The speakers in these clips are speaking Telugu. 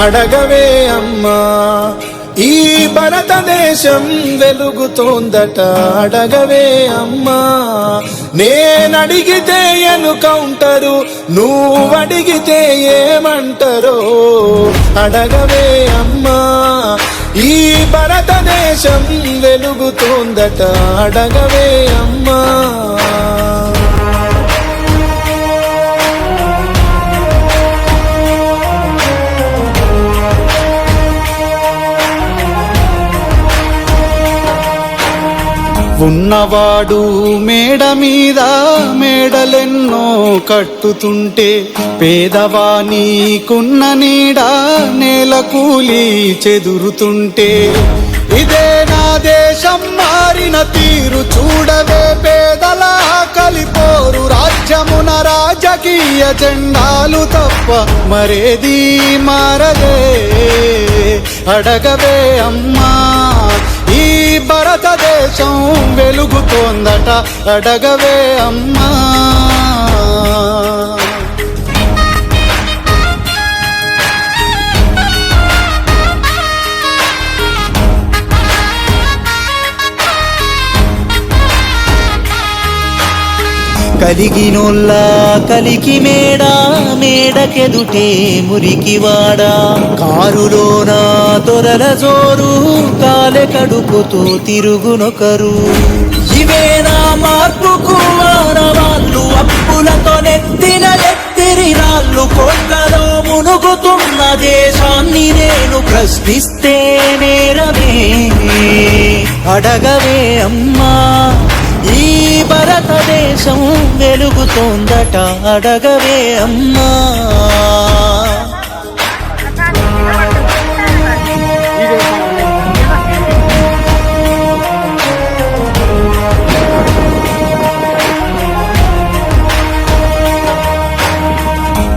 అడగవే అమ్మా ఈ భారతదేశం వెలుగుతోందట అడగవే అమ్మా నేనడిగితే ఎన్కౌంటరు నువ్వడిగితే ఏమంటారో అడగవే అమ్మా ఈ భారతదేశం వెలుగుతోందట అడగవే అమ్మా ఉన్నవాడు మేడ మీద మేడలెన్నో కట్టుతుంటే పేదవానికున్న నీడ నేల కూలి చెదురుతుంటే ఇదే నా దేశం మారిన తీరు చూడవే పేదల కలిపోరు రాజ్యమున రాజకీయ జెండాలు తప్ప మరేది మారదే అడగవే అమ్మా ఈ భారతదేశం వెలుగుతోందట అడగవే అమ్మా కలిగినోళ్ళ కలికి మేడ మేడకెదుటే మురికివాడా కారులోన తొరల జోరు కాలె కడుపుతూ తిరుగునొకరు ఇవే నా మార్పుకు ఆడవాళ్ళు అప్పులతో నెత్తిన ఎత్తిరి రాళ్ళు కోట్లలో మునుగుతున్న దేశాన్ని నేను ప్రశ్నిస్తే నేరమే అడగవే అమ్మా ఈ భారతదేశం వెలుగుతోందట అడగవే అమ్మా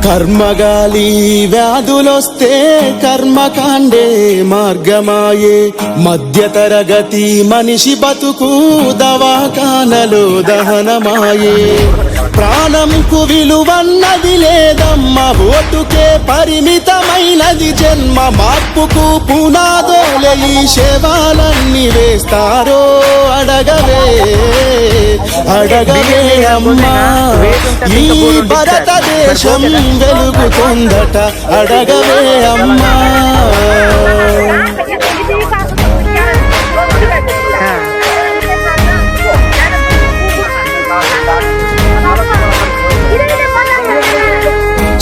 కర్మగాలి వ్యాధులొస్తే కర్మకాండే మార్గమాయే మధ్యతరగతి మనిషి బతుకు దవాఖానలో దహనమాయే ప్రాణంకు విలువన్నది లేదమ్మ ఓటుకే పరిమితమైనది జన్మ మార్పుకు పునాదోలే ఈ శవాలన్నీ వేస్తారో అడగవే అడగవే అమ్మా ఈ భారతదేశం వెలుగుతోందట అడగవే అమ్మా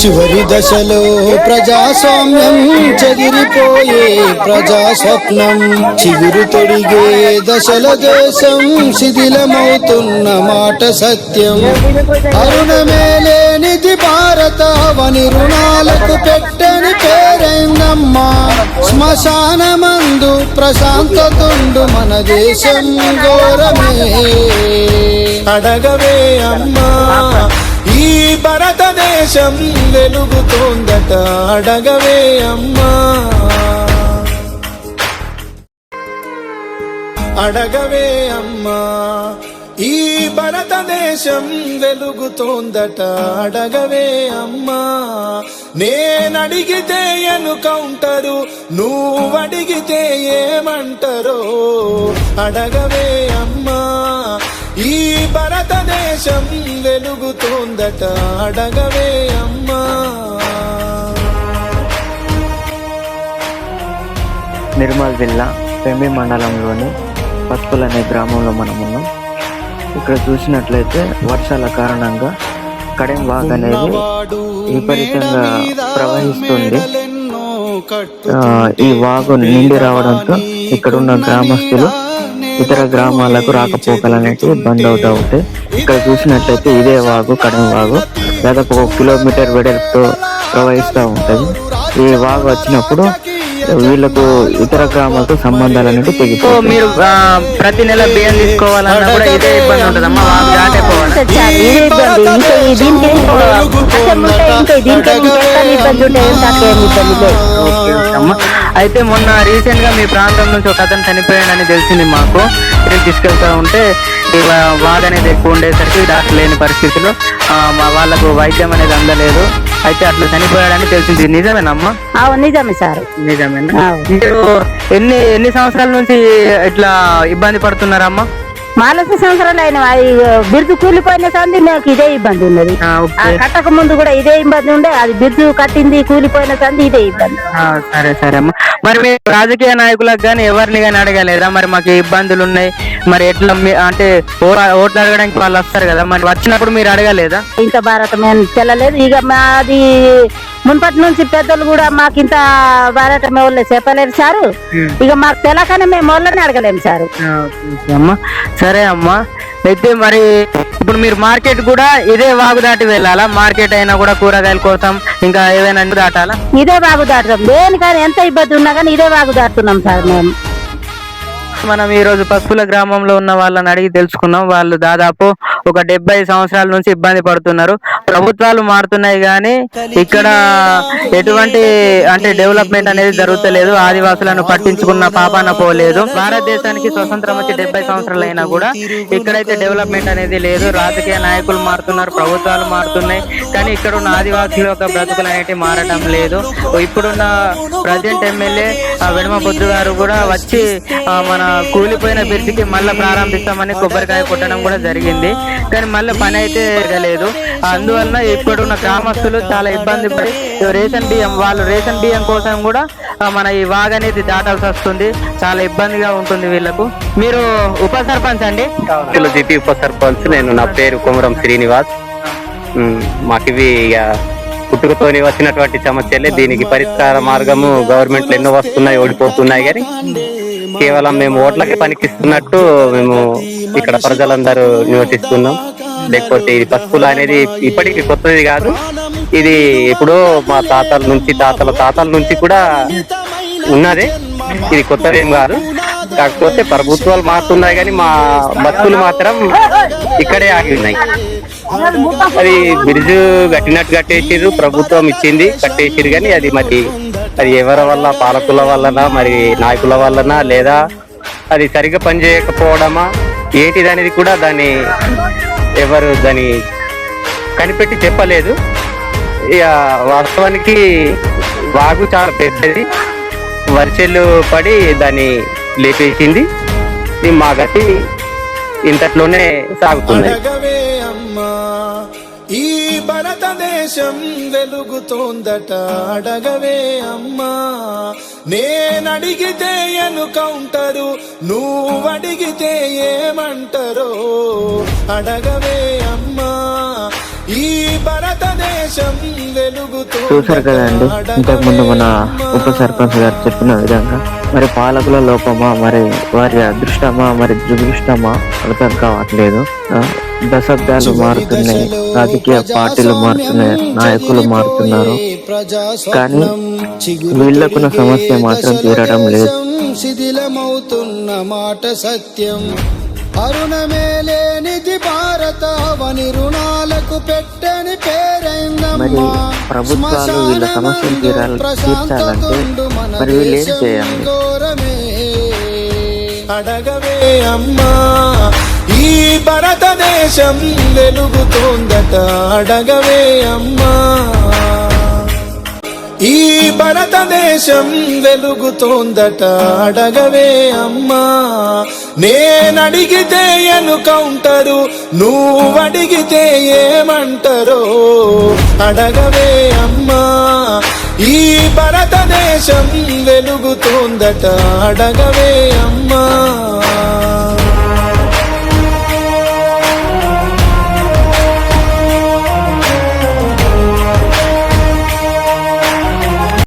చివరి దశలో ప్రజాస్వామ్యం చెదిరిపోయే ప్రజాస్వప్నం చిగురు తొడిగే దశల దేశం శిథిలమవుతున్న మాట సత్యం అరుణమేలేనిది భారత వని రుణాలకు పెట్టని పేరైందమ్మా శ్మశానమందు ప్రశాంతతుండు మన దేశం ఘోరమే అడగవే అమ్మా ఈ భారతదేశం వెలుగుతోందట అడగవే అమ్మా అడగవే అమ్మా ఈ భారతదేశం వెలుగుతోందట అడగవే అమ్మా నేనడిగితే ఎన్కౌంటరు నువ్వడిగితే ఏమంటారో అడగవే అమ్మా ఈ భారతదేశం వెలుగుతోందట అడగవే అమ్మా నిర్మల్ జిల్లా పెంబి మండలంలోని పత్తుల్ అనే గ్రామంలో మనం ఉన్నాం. ఇక్కడ చూసినట్లయితే వర్షాల కారణంగా కడెం వాగ్ అనేది విపరీతంగా ప్రవహిస్తుంది. ఈ వాగు నిండి రావడంతో ఇక్కడున్న గ్రామస్తులు ఇతర గ్రామాలకు రాకపోకలు అనేవి బంద్ అవుతూ ఉంటాయి. ఇక్కడ చూసినట్లయితే ఇదే వాగు కడెం వాగు దాదాపు 1 కిలోమీటర్ వెడల్పుతో ప్రవహిస్తూ ఉంటుంది. ఈ వాగు వచ్చినప్పుడు వీళ్ళకు ఇతర గ్రామాలతో సంబంధాలు అనేవి తెగిపోతాయి. మీరు ప్రతి నెల బియ్యం తీసుకోవాలన్నా కూడా ఇదే ఇబ్బంది ఉంటుందమ్మా. వాగు దాటిపోవాలి. అయితే మొన్న రీసెంట్ గా మీ ప్రాంతం నుంచి ఒక అతను చనిపోయాడని తెలిసింది మాకు. తీసుకెళ్తా ఉంటే వాగ్ అనేది ఎక్కువ ఉండేసరికి డాక్టర్ లేని పరిస్థితిలో వాళ్ళకు వైద్యం అనేది అందలేదు, అయితే అట్లా చనిపోయాడని తెలిసింది. నిజమేనమ్మా? నిజమే సార్. నిజమేనా? మీరు ఎన్ని సంవత్సరాల నుంచి ఇట్లా ఇబ్బంది పడుతున్నారమ్మా? 4 సంవత్సరాలు అయిన బిర్జు కూలిపోయిన సంది నాకు ఇదే ఇబ్బంది ఉన్నది. కట్టక ముందు కూడా ఇదే ఇబ్బంది ఉండే, అది బిర్జు కట్టింది కూలిపోయిన సంది ఇదే ఇబ్బంది. సరే సరే అమ్మా. మరి మీ రాజకీయ నాయకులకు కానీ ఎవరిని కానీ అడగలేదా? మరి మాకు ఇబ్బందులు ఉన్నాయి, మరి ఎట్లా అంటే ఓట్లు అడగడానికి వాళ్ళు వస్తారు కదా, మరి వచ్చినప్పుడు మీరు అడగలేదా? ఇంత భారతం ఏం తెల్లలేదు. ఇక మాది మున్పటి నుంచి పెద్దలు కూడా మాకు ఇంత భారతం ఎవరు చెప్పలేరు సారు. ఇక మాకు తెలకనే మేము వాళ్ళని అడగలేము సారు. అమ్మా సరే అమ్మా. అయితే మరి ఇప్పుడు మీరు మార్కెట్ కూడా ఇదే వాగు దాటి వెళ్ళాలా? మార్కెట్ అయినా కూడా కూరగాయల కోసం ఇంకా ఏదైనా దాటాలా? ఇదే వాగు దాటుతాం. దేనికైనా ఎంత ఇబ్బంది ఉన్నా కానీ ఇదే వాగు దాటుతున్నాం సార్ మేము. మనం ఈ రోజు పసుపుల గ్రామంలో ఉన్న వాళ్ళని అడిగి తెలుసుకున్నాం. వాళ్ళు దాదాపు ఒక 70 సంవత్సరాల నుంచి ఇబ్బంది పడుతున్నారు. ప్రభుత్వాలు మారుతున్నాయి కానీ ఇక్కడ ఎటువంటి అంటే డెవలప్మెంట్ అనేది జరుగుతలేదు. ఆదివాసులను పట్టించుకున్న పాపాన పోలేదు. భారతదేశానికి స్వతంత్రం వచ్చి 70 సంవత్సరాలు అయినా కూడా ఇక్కడైతే డెవలప్మెంట్ అనేది లేదు. రాజకీయ నాయకులు మారుతున్నారు, ప్రభుత్వాలు మారుతున్నాయి, కానీ ఇక్కడ ఉన్న ఆదివాసుల యొక్క బ్రతుకులు అనేవి మారటం లేదు. ఇప్పుడున్న ప్రజెంట్ ఎమ్మెల్యే వెడమ బొద్దు గారు కూడా వచ్చి మన కూలిపోయిన బ్రిడ్జికి మళ్ళీ ప్రారంభిస్తామని కొబ్బరికాయ కొట్టడం కూడా జరిగింది, కానీ మళ్ళీ పని అయితే జరగలేదు. అందువల్ల ఇప్పుడున్న గ్రామస్తులు చాలా ఇబ్బంది పడి రేషన్ బియ్యం కోసం కూడా మన ఈ వాగ్ అనేది దాటాల్సి వస్తుంది. చాలా ఇబ్బందిగా ఉంటుంది వీళ్ళకు. మీరు ఉప సర్పంచ్ అండి? జిపి ఉప సర్పంచ్ నేను. నా పేరు కొమరం శ్రీనివాస్. మాకు ఇవి ఇక పుట్టుకతోని వచ్చినటువంటి సమస్యలే. దీనికి పరిష్కార మార్గము గవర్నమెంట్లు ఎన్నో వస్తున్నాయి, ఓడిపోతున్నాయి, కానీ కేవలం మేము ఓట్లకి పనికిస్తున్నట్టు మేము ఇక్కడ ప్రజలందరూ నివసిస్తున్నాం. లేకపోతే ఇది పసుపుల అనేది ఇప్పటికి కొత్తది కాదు. ఇది ఎప్పుడో మా తాతల నుంచి కూడా ఉన్నదే. ఇది కొత్తదేం కాదు. కాకపోతే ప్రభుత్వాలు మారుతున్నాయి కానీ మా బతుకులు మాత్రం ఇక్కడే ఆగి ఉన్నాయి. అది బ్రిడ్జ్ కట్టినట్టు కట్టేసిర్రు, ప్రభుత్వం ఇచ్చింది కట్టేసిర్రు, కానీ అది మరి అది ఎవరి వల్ల, పాలకుల వల్లనా మరి నాయకుల వల్లనా లేదా అది సరిగ్గా పనిచేయకపోవడమా ఏంటిది అనేది కూడా ఎవరు దాన్ని కనిపెట్టి చెప్పలేదు. ఇక వాస్తవానికి వాగు చాలా పెద్దది, వర్షాలు పడి దాన్ని లేపేసింది. మా గతి ఇంతట్లోనే సాగుతుంది. ఈ భారతదేశం వెలుగుతోందట అడగవే అమ్మా. నేనడిగితే ఎన్కౌంటరు, నువ్వడిగితే ఏమంటారో అడగవే అమ్మా. ఈ భారతదేశం చూసారు కదండి, ఇంతకు ముందు మన ఉప సర్పంచ్ గారు చెప్పిన విధంగా మరి పాలకుల లోపమా, మరి వారి అదృష్టమా, మరి దురదృష్టమా అర్థం కావట్లేదు. దశాబ్దాలు మారుతున్నాయి, రాజకీయ పార్టీలు మారుతున్నాయి, నాయకులు మారుతున్నారు, కానీ వీళ్ళకున్న సమస్య మాత్రం తీరడం లేదు. శిథిలమవుతున్న మాట సత్యం. అరుణమేలేనిది భారత వని రుణాలకు పెట్టని పేరైందమ్మా. మరి ప్రభుత్వాలు వీళ్ళ సమస్యలు తీర్చాలంటే మరి వీళ్ళు ఏం చేయాలి? అడగవే అమ్మా. ఈ భారతదేశం వెలుగుతోందట అడగవే అమ్మా. ఈ భారతదేశం వెలుగుతోందట అడగవే అమ్మా. నేనడిగితే ఎన్కౌంటరు, నువ్వడిగితే ఏమంటారో అడగవే అమ్మా. ఈ భారతదేశం వెలుగుతోందట అడగవే అమ్మా.